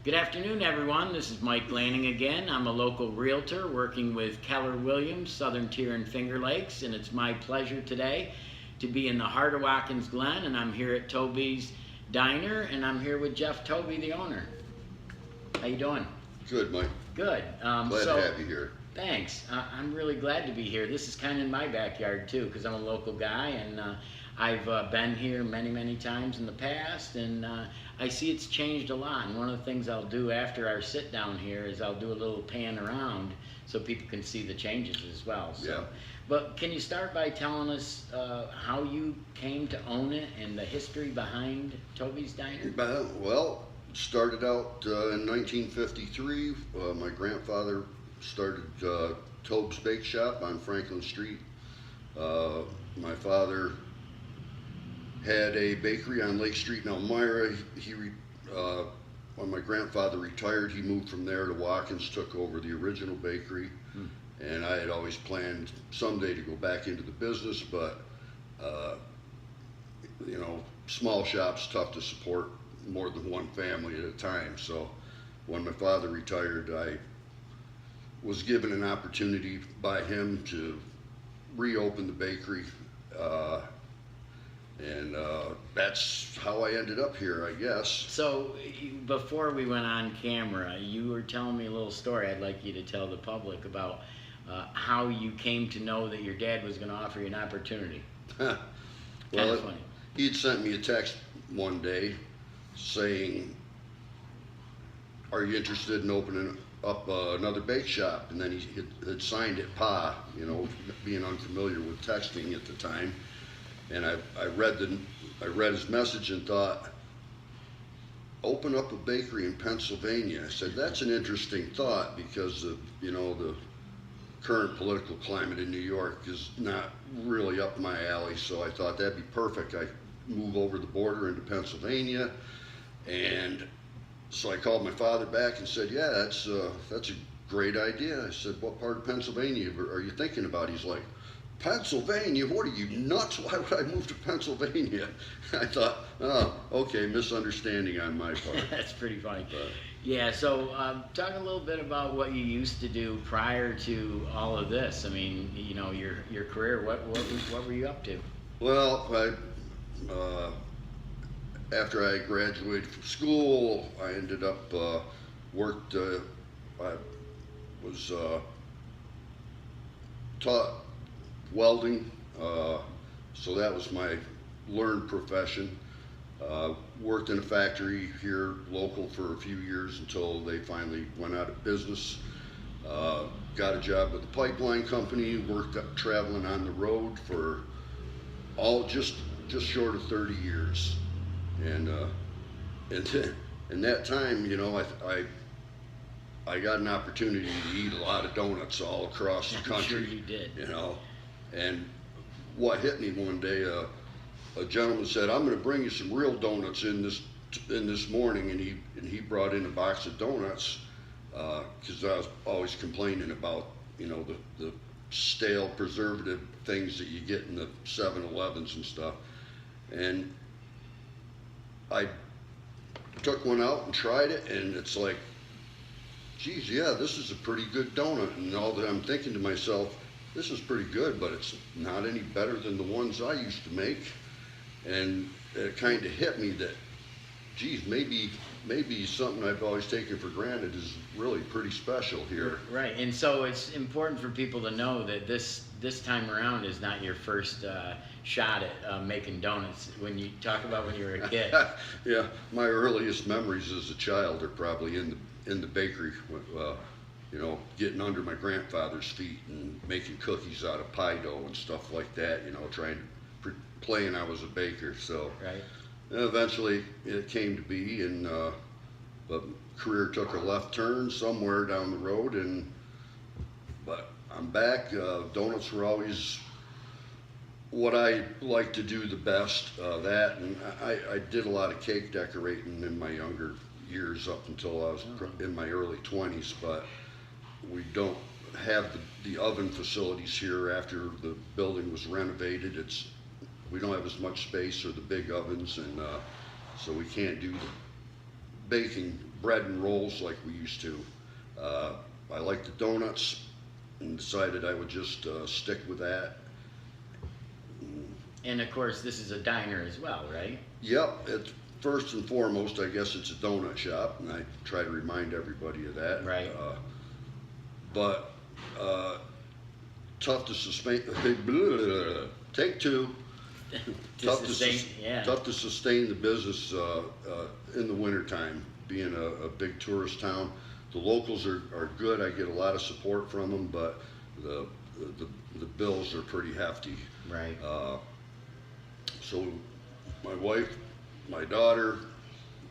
Good afternoon, everyone. This is Mike Lanning again. I'm a local realtor working with Keller Williams, Southern Tier and Finger Lakes, and it's my pleasure today to be in the heart of Watkins Glen, and I'm here at Toby's Diner, and I'm here with Jeff Toby, the owner. How you doing? Good, Mike. Good. Glad to have you here. Thanks. I'm really glad to be here. This is kind of in my backyard too, because I'm a local guy, and I've been here many times in the past, and I see it's changed a lot. And one of the things I'll do after our sit down here is I'll do a little pan around so people can see the changes as well. So, yeah. But can you start by telling us how you came to own it and the history behind Toby's Diner? Well, started out in 1953. My grandfather started Tobe's Bake Shop on Franklin Street. My father had a bakery on Lake Street in Elmira. When my grandfather retired, he moved from there to Watkins, took over the original bakery. And I had always planned someday to go back into the business, but you know, small shops, tough to support more than one family at a time. So when my father retired, I was given an opportunity by him to reopen the bakery. And that's how I ended up here, I guess. So before we went on camera, you were telling me a little story I'd like you to tell the public about how you came to know that your dad was going to offer you an opportunity. Well, he'd sent me a text one day saying, "Are you interested in opening up another bake shop?" And then he had signed it Pa, you know, being unfamiliar with texting at the time. And I read his message and thought, open up a bakery in Pennsylvania. I said, that's an interesting thought, because of, you know, the current political climate in New York is not really up my alley. So I thought that'd be perfect. I move over the border into Pennsylvania, and so I called my father back and said, yeah, that's a great idea. I said, what part of Pennsylvania are you thinking about? He's like, Pennsylvania? What are you, nuts? Why would I move to Pennsylvania? I thought, oh, okay, misunderstanding on my part. That's pretty funny. Yeah, so talk a little bit about what you used to do prior to all of this. I mean, you know, your career, what were you up to? Well, after I graduated from school, I ended up I was taught welding, so that was my learned profession. Worked in a factory here local for a few years until they finally went out of business. Got a job with a pipeline company, worked up traveling on the road for just short of 30 years. And in that time, you know, I got an opportunity to eat a lot of donuts all across the country. I'm sure you did. You know, and what hit me one day, a gentleman said, "I'm going to bring you some real donuts in this morning," and he brought in a box of donuts, because I was always complaining about, you know, the stale preservative things that you get in the 7-Elevens and stuff, and I took one out and tried it, and it's like, geez, yeah, this is a pretty good donut. And all that I'm thinking to myself, this is pretty good, but it's not any better than the ones I used to make. And it kind of hit me that, geez, maybe something I've always taken for granted is really pretty special here. Right, and so it's important for people to know that this time around is not your first shot at making donuts. When you talk about when you were a kid. Yeah, my earliest memories as a child are probably in the bakery, you know, getting under my grandfather's feet and making cookies out of pie dough and stuff like that, you know, playing I was a baker. So right. Eventually it came to be, and the career took a left turn somewhere down the road, but I'm back. Donuts were always what I like to do the best, that, and I did a lot of cake decorating in my younger years up until I was in my early 20s, but we don't have the oven facilities here after the building was renovated. We don't have as much space or the big ovens, and so we can't do the baking bread and rolls like we used to. I like the donuts and decided I would just stick with that. And of course, this is a diner as well, right? Yep, it's first and foremost, I guess it's a donut shop, and I try to remind everybody of that. Right. But tough to sustain. Take two. Tough to sustain the business in the wintertime, being a big tourist town. The locals are good. I get a lot of support from them, but the bills are pretty hefty. Right. So my wife, my daughter,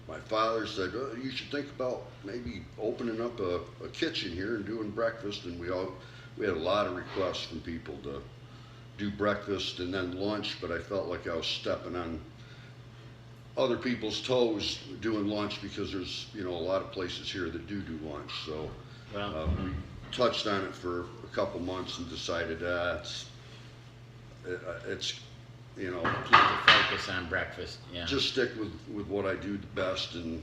my father said, oh, you should think about maybe opening up a kitchen here and doing breakfast. And we had a lot of requests from people to do breakfast and then lunch, but I felt like I was stepping on other people's toes doing lunch, because there's a lot of places here that do lunch. So we touched on it for a couple months and decided it's keep the focus on breakfast. Yeah. Just stick with what I do the best, and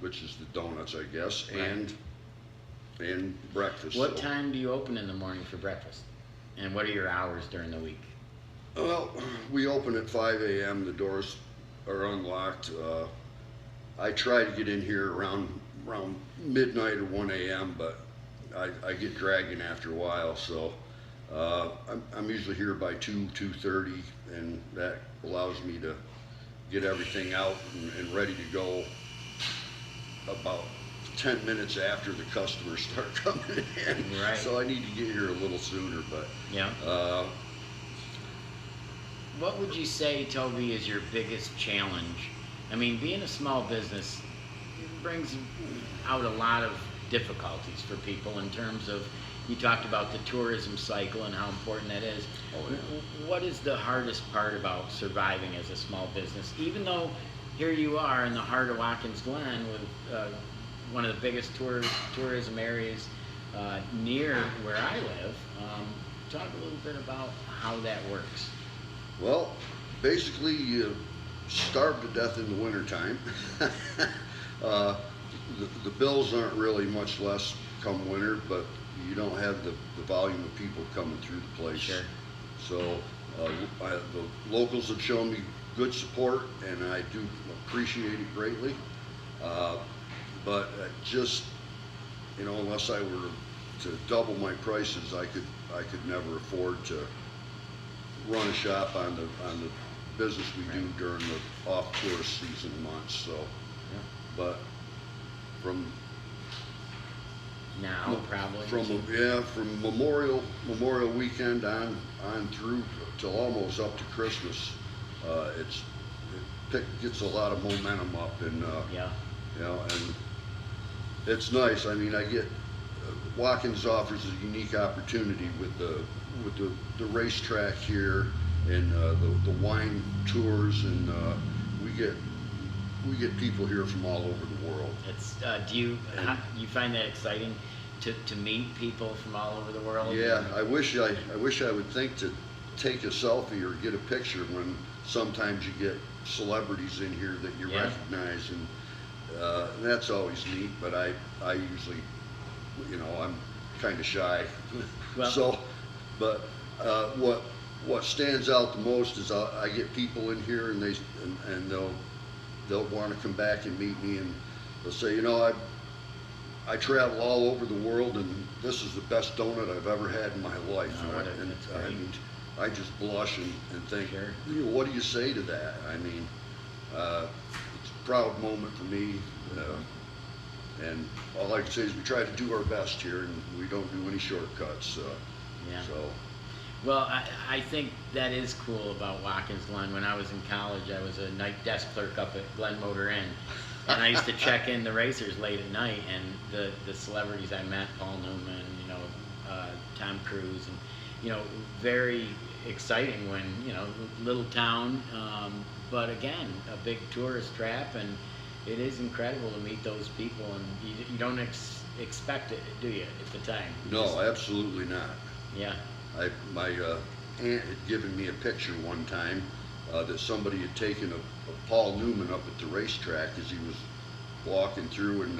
which is the donuts, I guess, right. and breakfast. What time do you open in the morning for breakfast? And what are your hours during the week? Well, we open at 5 a.m. The doors are unlocked. I try to get in here around midnight or 1 a.m., but I get dragging after a while. So I'm usually here by 2:30, and that allows me to get everything out and ready to go about 10 minutes after the customers start coming in. Right. So I need to get here a little sooner, but yeah. What would you say, Toby, is your biggest challenge? I mean, being a small business brings out a lot of difficulties for people in terms of, you talked about the tourism cycle and how important that is. Oh, yeah. What is the hardest part about surviving as a small business? Even though here you are in the heart of Watkins Glen with one of the biggest tourism areas near where I live. Talk a little bit about how that works. Well, basically you starve to death in the wintertime. The bills aren't really much less come winter, but you don't have the volume of people coming through the place. Sure. So the locals have shown me good support, and I do appreciate it greatly. But just, unless I were to double my prices, I could never afford to run a shop on the business we do during the off tourist season months. So, yeah. But from now probably from Memorial Weekend on through till almost up to Christmas, it gets a lot of momentum up, and and it's nice. I mean, I get Watkins offers a unique opportunity with the racetrack here, and the wine tours, and we get people here from all over the world. It's do you find that exciting to meet people from all over the world? Yeah, I wish I would think to take a selfie or get a picture when sometimes you get celebrities in here that you recognize, and that's always neat. But I usually, I'm kind of shy. Well, so, but what stands out the most is I get people in here, and they'll want to come back and meet me, and they'll say, I travel all over the world, and this is the best donut I've ever had in my life. I just blush and think, sure. What do you say to that? I mean, it's a proud moment for me, and all I can say is we try to do our best here, and we don't do any shortcuts. Yeah. So. Well, I think that is cool about Watkins Glen. When I was in college, I was a night desk clerk up at Glen Motor Inn, and I used to check in the racers late at night, and the celebrities I met, Paul Newman, Tom Cruise, and very exciting when little town, but again a big tourist trap, and it is incredible to meet those people, and you don't expect it, do you, at the time? No, absolutely not. Yeah. My aunt had given me a picture one time that somebody had taken of Paul Newman up at the racetrack as he was walking through, and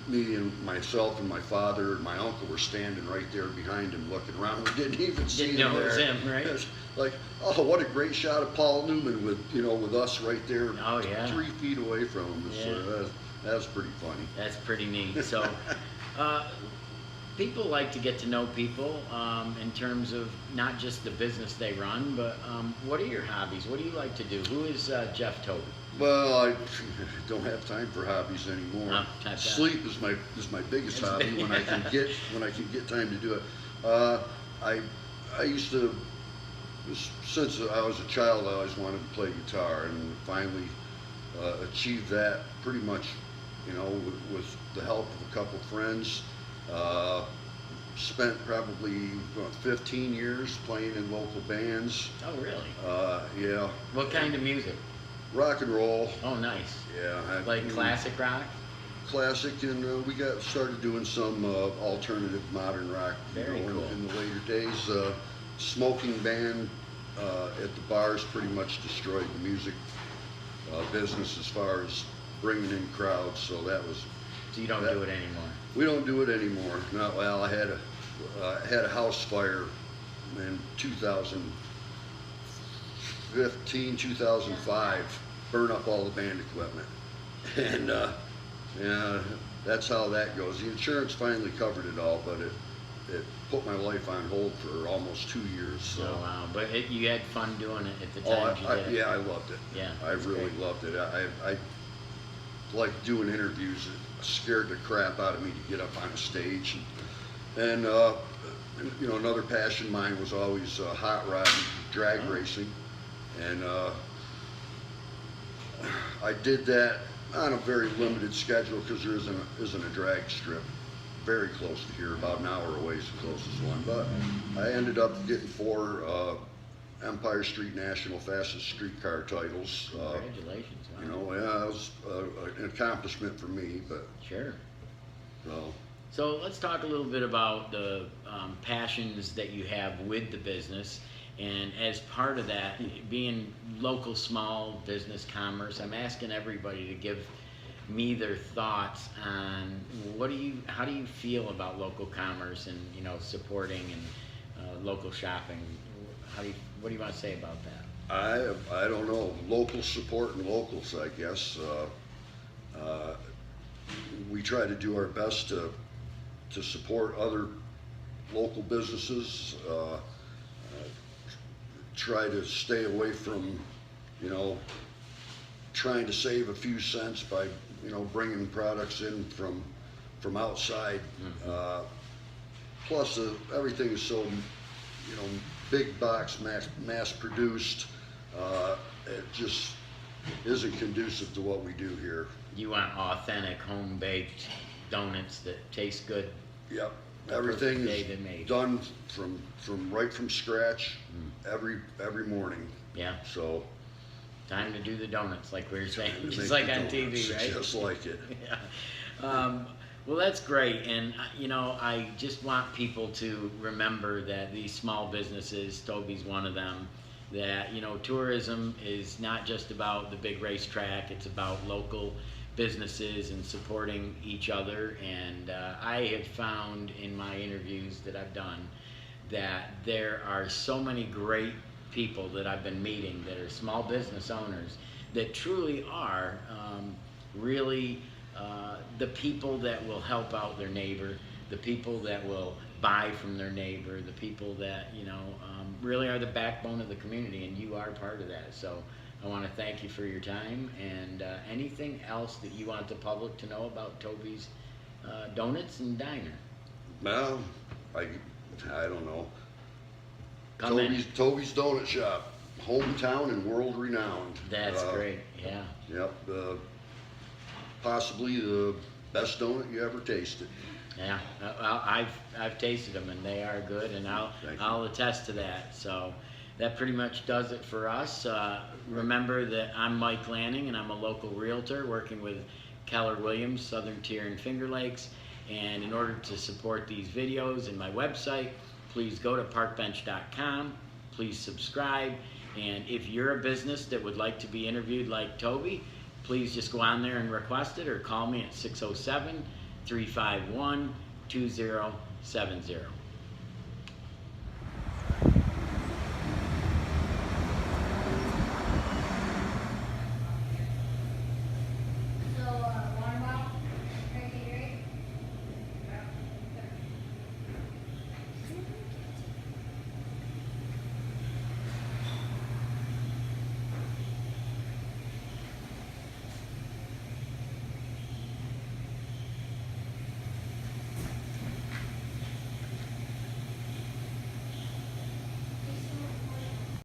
me and myself and my father and my uncle were standing right there behind him looking around. We didn't even see him know it there. was him, right? It's like, oh, what a great shot of Paul Newman with, with us right there, Oh, yeah. 3 feet away from him. Yeah. So that's pretty funny. That's pretty neat. So, people like to get to know people in terms of not just the business they run, but what are your hobbies? What do you like to do? Who is Jeff Toby? Well, I don't have time for hobbies anymore. No, not Sleep is my biggest hobby when I can get time to do it. I used to, since I was a child, I always wanted to play guitar, and finally achieved that pretty much, with the help of a couple friends. Spent probably 15 years playing in local bands. Oh, really? Yeah. What kind of music? Rock and roll. Oh, nice. Yeah. Like classic rock? Classic, and we got started doing some alternative modern rock. Very cool. In the later days. Smoking ban at the bars pretty much destroyed the music business as far as bringing in crowds. So that was. So you don't do it anymore? We don't do it anymore. Not well. I had a house fire in 2015, 2005, burn up all the band equipment, and yeah, that's how that goes. The insurance finally covered it all, but it put my life on hold for almost 2 years. So. Oh, wow. But you had fun doing it at the time you did it? Yeah, I loved it. Yeah, I really loved it. I like doing interviews. It scared the crap out of me to get up on a stage, and another passion of mine was always hot rod drag racing, and I did that on a very limited schedule because there isn't a drag strip very close to here, about an hour away is the closest one. But I ended up getting 4 Empire Street National Fastest Streetcar titles. Congratulations. Wow. Yeah, it was an accomplishment for me, but. Sure. So. So let's talk a little bit about the passions that you have with the business, and as part of that, being local small business commerce, I'm asking everybody to give me their thoughts on how do you feel about local commerce and supporting and local shopping. What do you want to say about that? I don't know. Local support and locals, I guess. We try to do our best to support other local businesses. Try to stay away from, trying to save a few cents by, bringing products in from outside. Mm-hmm. Plus, everything is so, big box, mass produced. It just isn't conducive to what we do here. You want authentic, home baked donuts that taste good. Yep. Everything is made. done from scratch every morning. Yeah. So. Time to do the donuts, like we were saying, just like like on TV, right? Just like it. Yeah. Well, that's great, and I just want people to remember that these small businesses, Toby's one of them, that tourism is not just about the big racetrack, it's about local businesses and supporting each other. And I have found in my interviews that I've done that there are so many great people that I've been meeting that are small business owners that truly are really the people that will help out their neighbor, the people that will buy from their neighbor, the people that really are the backbone of the community, and you are part of that. So I want to thank you for your time, and anything else that you want the public to know about Toby's Donuts and Diner? Well, I don't know. Toby's Donut Shop, hometown and world renowned. That's great. Yeah. Yep. Possibly the best donut you ever tasted. Yeah, I've tasted them and they are good, and I'll attest to that. So that pretty much does it for us. Remember that I'm Mike Lanning and I'm a local realtor working with Keller Williams, Southern Tier and Finger Lakes. And in order to support these videos and my website, please go to parkbench.com. Please subscribe. And if you're a business that would like to be interviewed like Toby, please just go on there and request it, or call me at 607-351-2070.